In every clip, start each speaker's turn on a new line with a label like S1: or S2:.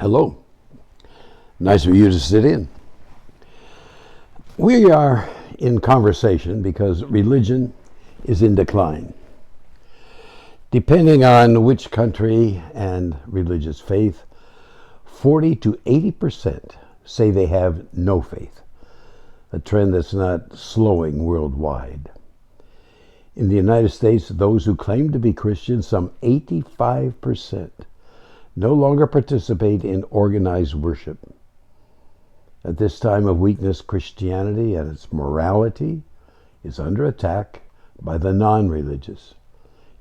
S1: Hello. Nice of you to sit in. We are in conversation because religion is in decline. Depending on which country and religious faith, 40 to 80% say they have no faith, a trend that's not slowing worldwide. In the United States, those who claim to be Christians, some 85%, no longer participate in organized worship. At this time of weakness, Christianity and its morality is under attack by the non-religious.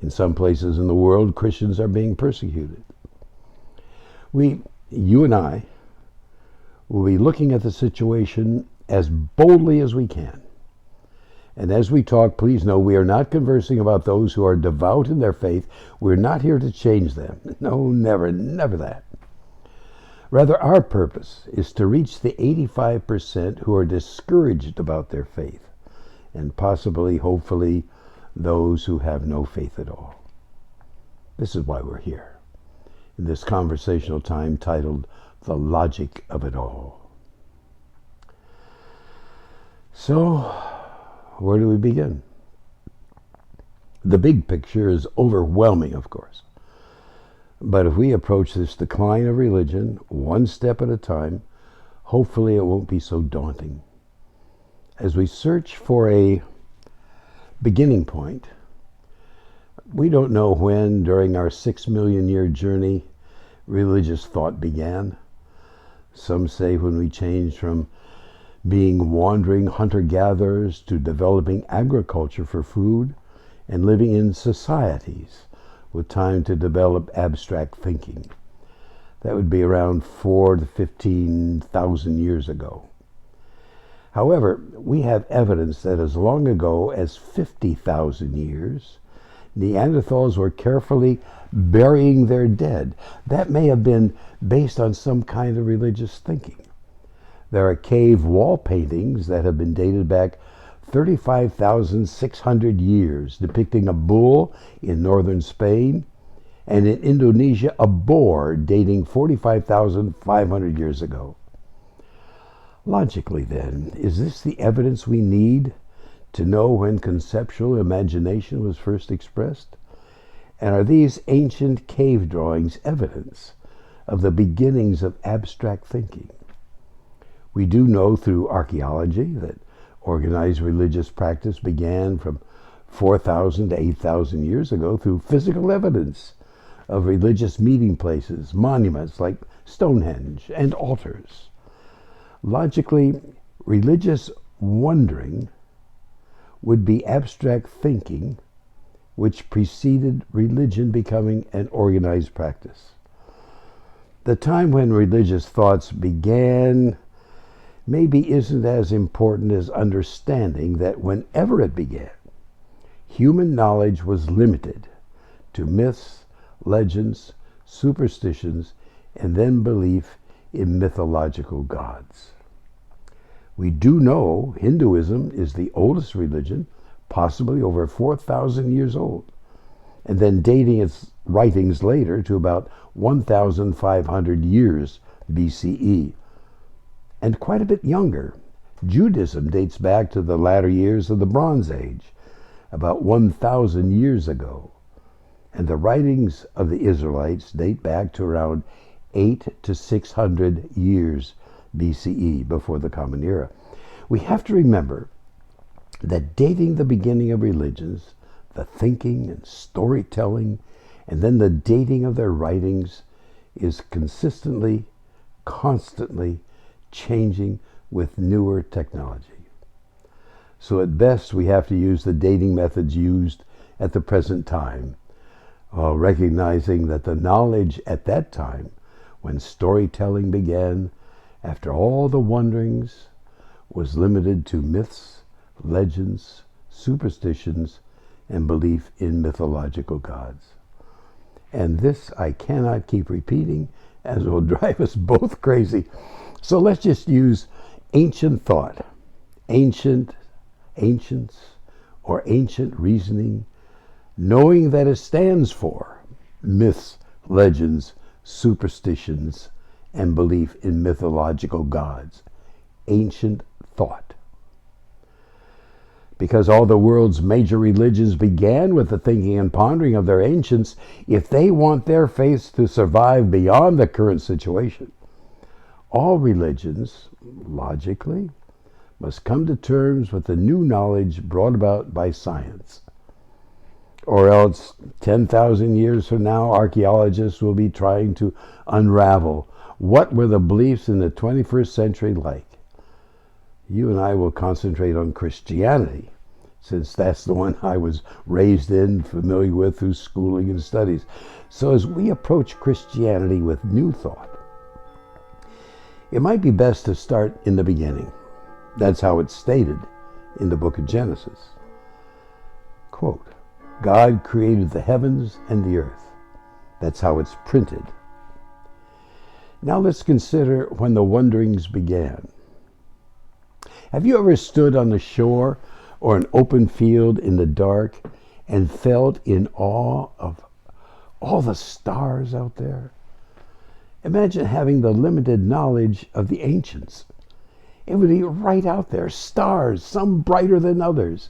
S1: In some places in the world, Christians are being persecuted. You and I, will be looking at the situation as boldly as we can. And as we talk, please know we are not conversing about those who are devout in their faith. We're not here to change them. No, never, never that. Rather, our purpose is to reach the 85% who are discouraged about their faith, and possibly, hopefully, those who have no faith at all. This is why we're here, in this conversational time titled, The Logic of It All. So, where do we begin? The big picture is overwhelming, of course. But if we approach this decline of religion one step at a time, hopefully it won't be so daunting. As we search for a beginning point, we don't know when, during our 6 million year journey, religious thought began. Some say when we changed from being wandering hunter-gatherers to developing agriculture for food and living in societies with time to develop abstract thinking. That would be around 4 to 15,000 years ago. However, we have evidence that as long ago as 50,000 years, Neanderthals were carefully burying their dead. That may have been based on some kind of religious thinking. There are cave wall paintings that have been dated back 35,600 years, depicting a bull in northern Spain, and in Indonesia, a boar dating 45,500 years ago. Logically, then, is this the evidence we need to know when conceptual imagination was first expressed? And are these ancient cave drawings evidence of the beginnings of abstract thinking? We do know through archaeology that organized religious practice began from 4,000 to 8,000 years ago through physical evidence of religious meeting places, monuments like Stonehenge, and altars. Logically, religious wondering would be abstract thinking which preceded religion becoming an organized practice. The time when religious thoughts began maybe isn't as important as understanding that whenever it began, human knowledge was limited to myths, legends, superstitions, and then belief in mythological gods. We do know Hinduism is the oldest religion, possibly over 4,000 years old, and then dating its writings later to about 1,500 years BCE. And quite a bit younger, Judaism dates back to the latter years of the Bronze Age, about 1,000 years ago. And the writings of the Israelites date back to around 8 to 600 years BCE, before the Common Era. We have to remember that dating the beginning of religions, the thinking and storytelling, and then the dating of their writings is consistently, constantly changing with newer technology. So at best, we have to use the dating methods used at the present time, while recognizing that the knowledge at that time, when storytelling began, after all the wanderings, was limited to myths, legends, superstitions, and belief in mythological gods. And this I cannot keep repeating, as it will drive us both crazy. So let's just use ancient thought, ancients, or ancient reasoning, knowing that it stands for myths, legends, superstitions, and belief in mythological gods. Ancient thought. Because all the world's major religions began with the thinking and pondering of their ancients, if they want their faiths to survive beyond the current situation, all religions, logically, must come to terms with the new knowledge brought about by science. Or else, 10,000 years from now, archaeologists will be trying to unravel what were the beliefs in the 21st century like. You and I will concentrate on Christianity, since that's the one I was raised in, familiar with through schooling and studies. So as we approach Christianity with new thought, it might be best to start in the beginning. That's how it's stated in the book of Genesis. Quote, God created the heavens and the earth. That's how it's printed. Now let's consider when the wanderings began. Have you ever stood on the shore or an open field in the dark and felt in awe of all the stars out there? Imagine having the limited knowledge of the ancients. It would be right out there, stars, some brighter than others.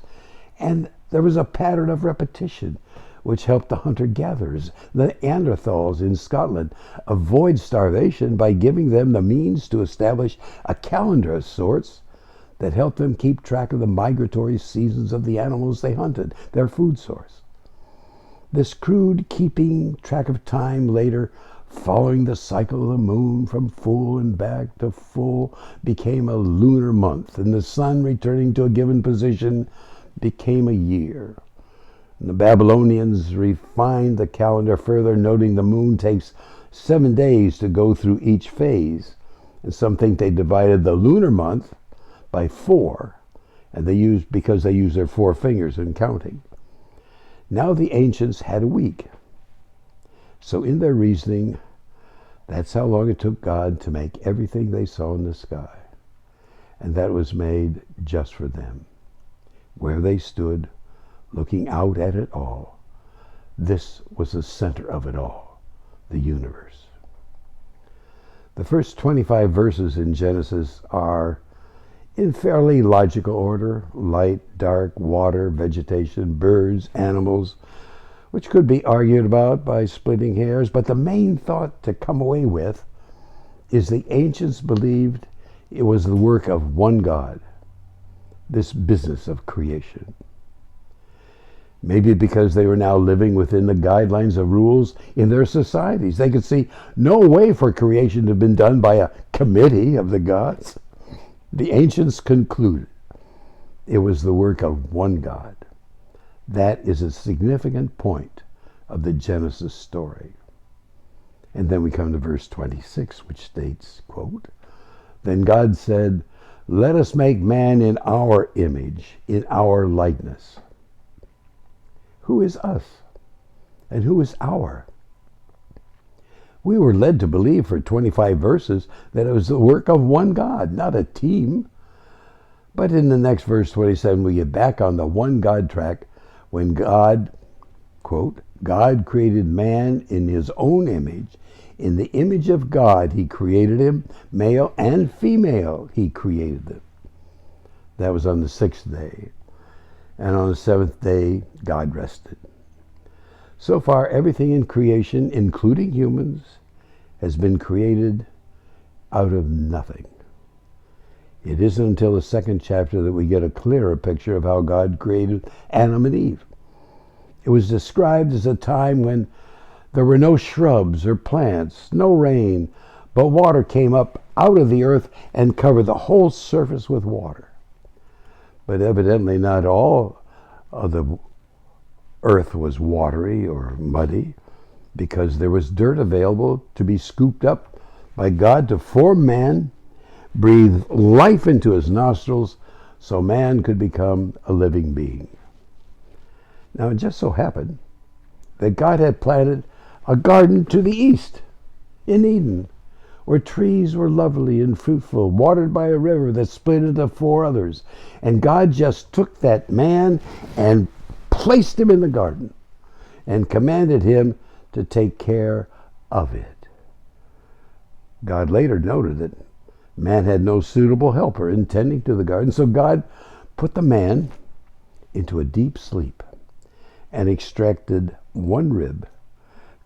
S1: And there was a pattern of repetition, which helped the hunter-gatherers, the Neanderthals in Scotland, avoid starvation by giving them the means to establish a calendar of sorts that helped them keep track of the migratory seasons of the animals they hunted, their food source. This crude keeping track of time later, following the cycle of the moon from full and back to full, became a lunar month, and the sun returning to a given position became a year. And the Babylonians refined the calendar further, noting the moon takes 7 days to go through each phase. And some think they divided the lunar month by 4, and because they used their 4 fingers in counting. Now the ancients had a week. So in their reasoning, that's how long it took God to make everything they saw in the sky. And that was made just for them. Where they stood, looking out at it all, this was the center of it all, the universe. The first 25 verses in Genesis are in fairly logical order: light, dark, water, vegetation, birds, animals, which could be argued about by splitting hairs, but the main thought to come away with is the ancients believed it was the work of one God, this business of creation. Maybe because they were now living within the guidelines of rules in their societies. They could see no way for creation to have been done by a committee of the gods. The ancients concluded it was the work of one God. That is a significant point of the Genesis story. And then we come to verse 26, which states, quote, Then God said, Let us make man in our image, in our likeness. Who is us? And who is our? We were led to believe for 25 verses that it was the work of one God, not a team. But in the next verse 27, we get back on the one God track when God, quote, God created man in his own image. In the image of God, he created him, male and female, he created them. That was on the 6th day. And on the 7th day, God rested. So far, everything in creation, including humans, has been created out of nothing. It isn't until the 2nd chapter that we get a clearer picture of how God created Adam and Eve. It was described as a time when there were no shrubs or plants, no rain, but water came up out of the earth and covered the whole surface with water. But evidently not all of the earth was watery or muddy, because there was dirt available to be scooped up by God to form man, breathe life into his nostrils, so man could become a living being. Now it just so happened that God had planted a garden to the east, in Eden, where trees were lovely and fruitful, watered by a river that split into 4 others. And God just took that man and placed him in the garden and commanded him to take care of it. God later noted that man had no suitable helper in tending to the garden, so God put the man into a deep sleep and extracted one rib,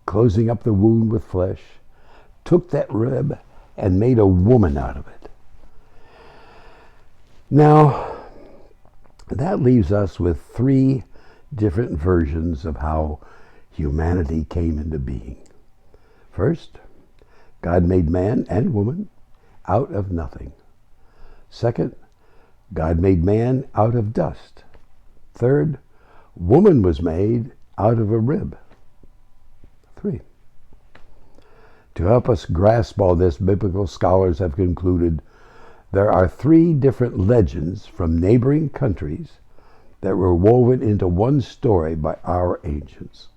S1: closing up the wound with flesh, took that rib and made a woman out of it. Now, that leaves us with three different versions of how humanity came into being. First, God made man and woman out of nothing. Second, God made man out of dust. Third, woman was made out of a rib. 3. To help us grasp all this, biblical scholars have concluded there are 3 different legends from neighboring countries that were woven into one story by our ancients.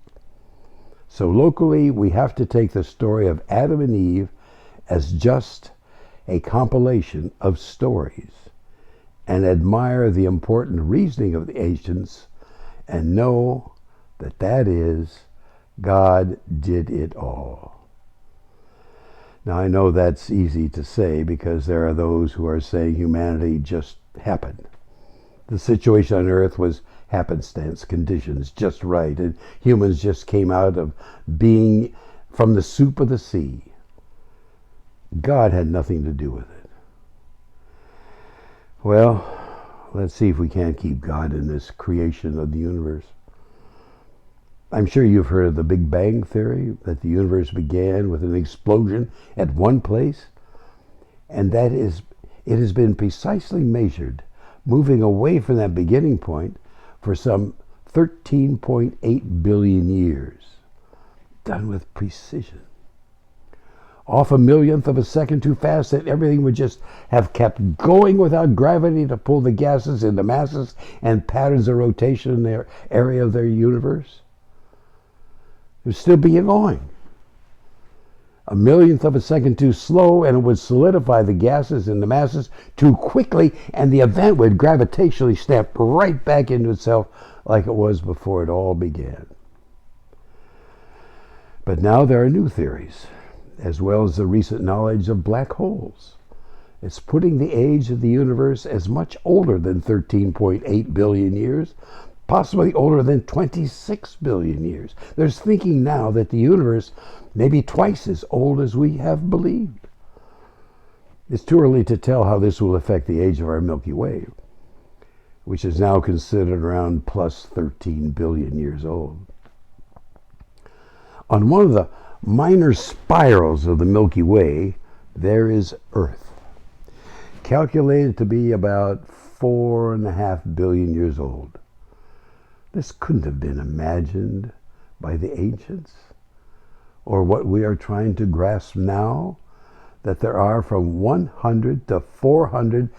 S1: So locally, we have to take the story of Adam and Eve as just a compilation of stories and admire the important reasoning of the ancients and know that that is, God did it all. Now, I know that's easy to say because there are those who are saying humanity just happened. The situation on earth was happenstance, conditions just right, and humans just came out of being from the soup of the sea. God had nothing to do with it. Well, let's see if we can't keep God in this creation of the universe. I'm sure you've heard of the Big Bang Theory, that the universe began with an explosion at one place, and that is, it has been precisely measured, moving away from that beginning point for some 13.8 billion years, done with precision. Off a millionth of a second too fast, that everything would just have kept going without gravity to pull the gases into masses and patterns of rotation in their area of their universe. It would still be going. A millionth of a second too slow, and it would solidify the gases in the masses too quickly, and the event would gravitationally snap right back into itself like it was before it all began. But now there are new theories, as well as the recent knowledge of black holes. It's putting the age of the universe as much older than 13.8 billion years, possibly older than 26 billion years. There's thinking now that the universe may be twice as old as we have believed. It's too early to tell how this will affect the age of our Milky Way, which is now considered around plus 13 billion years old. On one of the minor spirals of the Milky Way, there is Earth, calculated to be about 4.5 billion years old. This couldn't have been imagined by the ancients, or what we are trying to grasp now, that there are from 100 to 400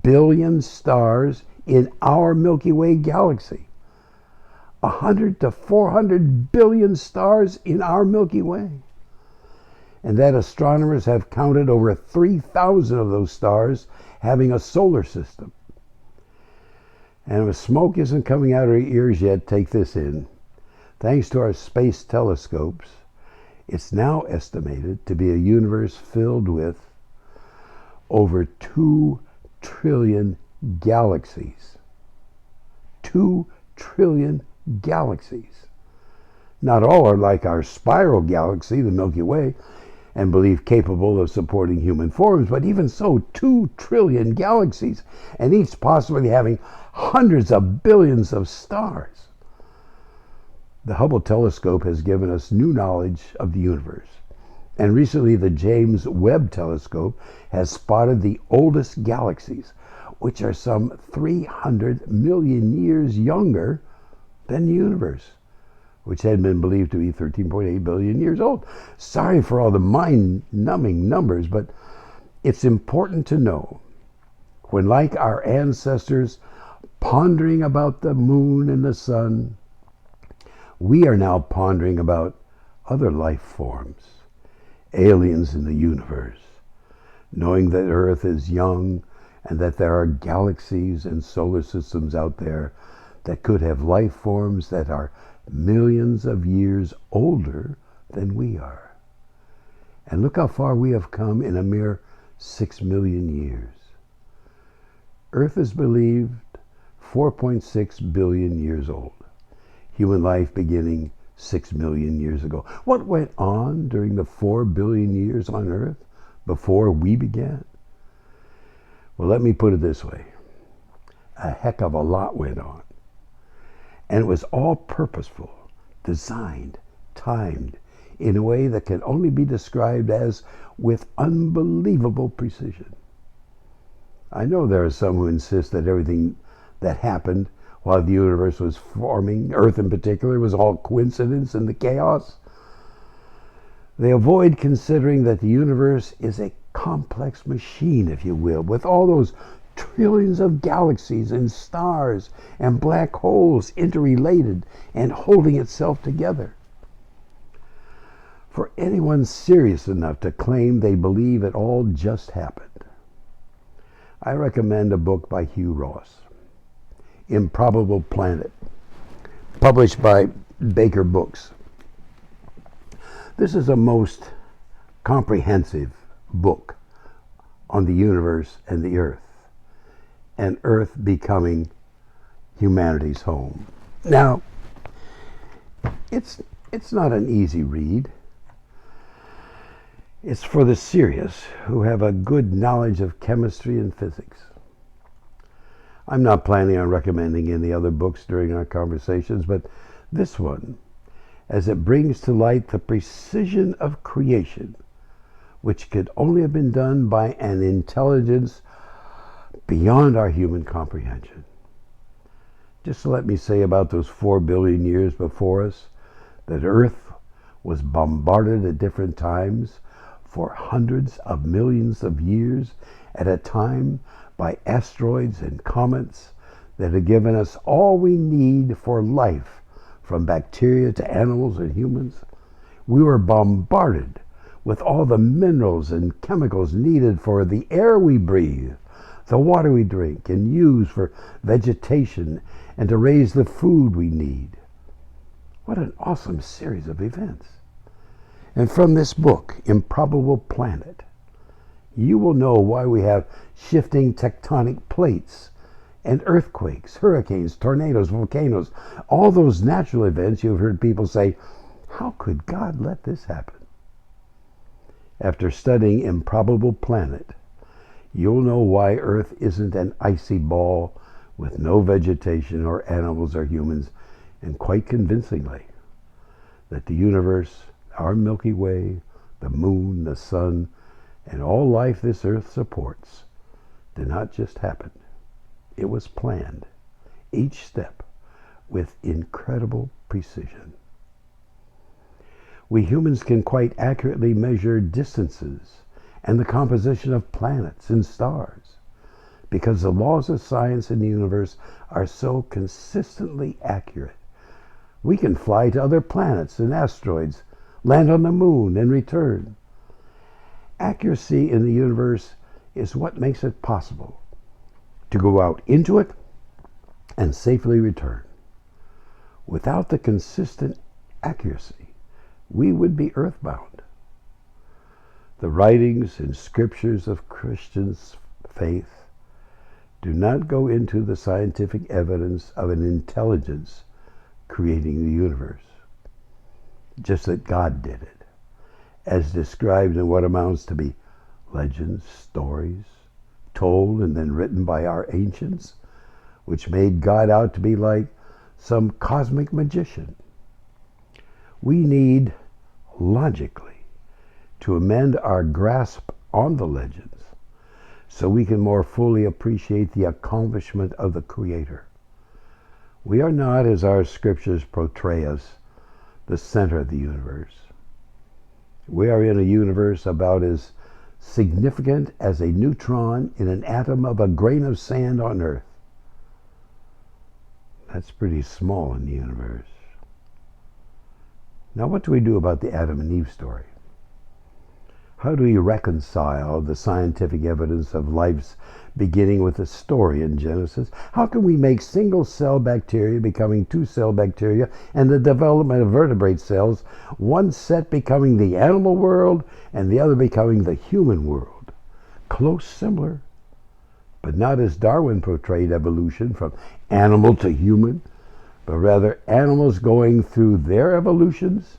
S1: billion stars in our Milky Way galaxy. 100 to 400 billion stars in our Milky Way. And that astronomers have counted over 3,000 of those stars having a solar system. And if smoke isn't coming out of our ears yet, take this in. Thanks to our space telescopes, it's now estimated to be a universe filled with over 2 trillion galaxies. 2 trillion galaxies. Not all are like our spiral galaxy, the Milky Way, and believed capable of supporting human forms, but even so, 2 trillion galaxies, and each possibly having hundreds of billions of stars. The Hubble telescope has given us new knowledge of the universe, and recently the James Webb telescope has spotted the oldest galaxies, which are some 300 million years younger than the universe, which had been believed to be 13.8 billion years old. Sorry for all the mind-numbing numbers, but it's important to know when, like our ancestors, pondering about the moon and the sun, we are now pondering about other life forms, aliens in the universe, knowing that Earth is young and that there are galaxies and solar systems out there that could have life forms that are millions of years older than we are. And look how far we have come in a mere 6 million years. Earth is believed 4.6 billion years old. Human life beginning 6 million years ago. What went on during the 4 billion years on Earth before we began? Well, let me put it this way. A heck of a lot went on. And it was all purposeful, designed, timed, in a way that can only be described as with unbelievable precision. I know there are some who insist that everything that happened while the universe was forming, Earth in particular, was all coincidence and the chaos. They avoid considering that the universe is a complex machine, if you will, with all those trillions of galaxies and stars and black holes interrelated and holding itself together. For anyone serious enough to claim they believe it all just happened, I recommend a book by Hugh Ross, Improbable Planet, published by Baker Books. This is a most comprehensive book on the universe and the Earth, and Earth becoming humanity's home. Now, it's not an easy read. It's for the serious who have a good knowledge of chemistry and physics. I'm not planning on recommending any other books during our conversations, but this one, as it brings to light the precision of creation, which could only have been done by an intelligence beyond our human comprehension. Just let me say about those 4 billion years before us, that Earth was bombarded at different times for hundreds of millions of years at a time by asteroids and comets that have given us all we need for life, from bacteria to animals and humans. We were bombarded with all the minerals and chemicals needed for the air we breathe, the water we drink and use for vegetation, and to raise the food we need. What an awesome series of events. And from this book, Improbable Planet, you will know why we have shifting tectonic plates and earthquakes, hurricanes, tornadoes, volcanoes, all those natural events you've heard people say, how could God let this happen? After studying Improbable Planet, you'll know why Earth isn't an icy ball with no vegetation or animals or humans, and quite convincingly, that the universe, our Milky Way, the moon, the sun, and all life this Earth supports did not just happen. It was planned, each step, with incredible precision. We humans can quite accurately measure distances and the composition of planets and stars, because the laws of science in the universe are so consistently accurate. We can fly to other planets and asteroids, land on the moon, and return. Accuracy in the universe is what makes it possible to go out into it and safely return. Without the consistent accuracy, we would be earthbound. The writings and scriptures of Christians' faith do not go into the scientific evidence of an intelligence creating the universe, just that God did it, as described in what amounts to be legends, stories, told and then written by our ancients, which made God out to be like some cosmic magician. We need, logically, to amend our grasp on the legends so we can more fully appreciate the accomplishment of the Creator. We are not, as our scriptures portray us, the center of the universe. We are in a universe about as significant as a neutron in an atom of a grain of sand on Earth. That's pretty small in the universe. Now, what do we do about the Adam and Eve story? How do we reconcile the scientific evidence of life's beginning with a story in Genesis? How can we make single-cell bacteria becoming two-cell bacteria and the development of vertebrate cells, one set becoming the animal world and the other becoming the human world? Close, similar, but not as Darwin portrayed evolution from animal to human, but rather animals going through their evolutions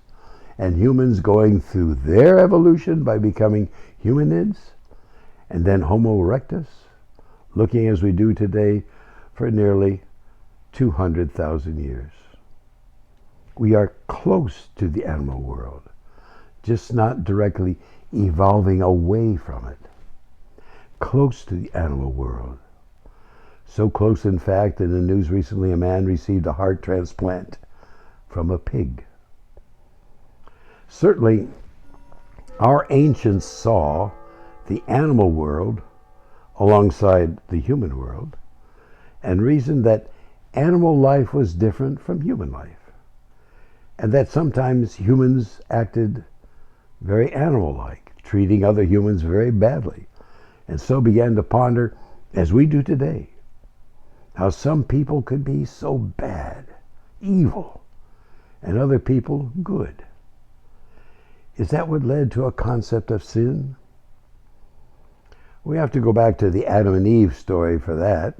S1: and humans going through their evolution by becoming humanids, and then Homo erectus, looking as we do today for nearly 200,000 years. We are close to the animal world, just not directly evolving away from it. Close to the animal world. So close, in fact, in the news recently, a man received a heart transplant from a pig. Certainly, our ancients saw the animal world alongside the human world and reasoned that animal life was different from human life, and that sometimes humans acted very animal-like, treating other humans very badly, and so began to ponder, as we do today, how some people could be so bad, evil, and other people good. Is that what led to a concept of sin? We have to go back to the Adam and Eve story for that,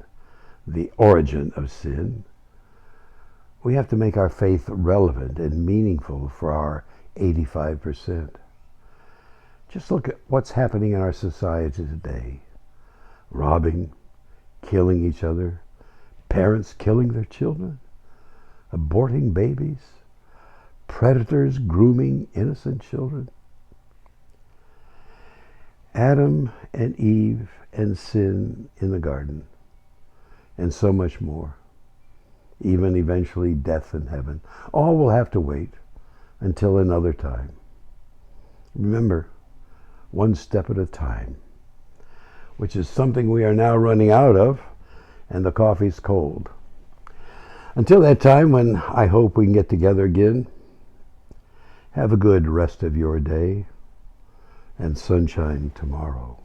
S1: the origin of sin. We have to make our faith relevant and meaningful for our 85%. Just look at what's happening in our society today. Robbing, killing each other, parents killing their children, aborting babies, predators grooming innocent children. Adam and Eve and sin in the garden, and so much more. Even eventually death in heaven. All will have to wait until another time. Remember, one step at a time, which is something we are now running out of, and the coffee's cold. Until that time, when I hope we can get together again, have a good rest of your day and sunshine tomorrow.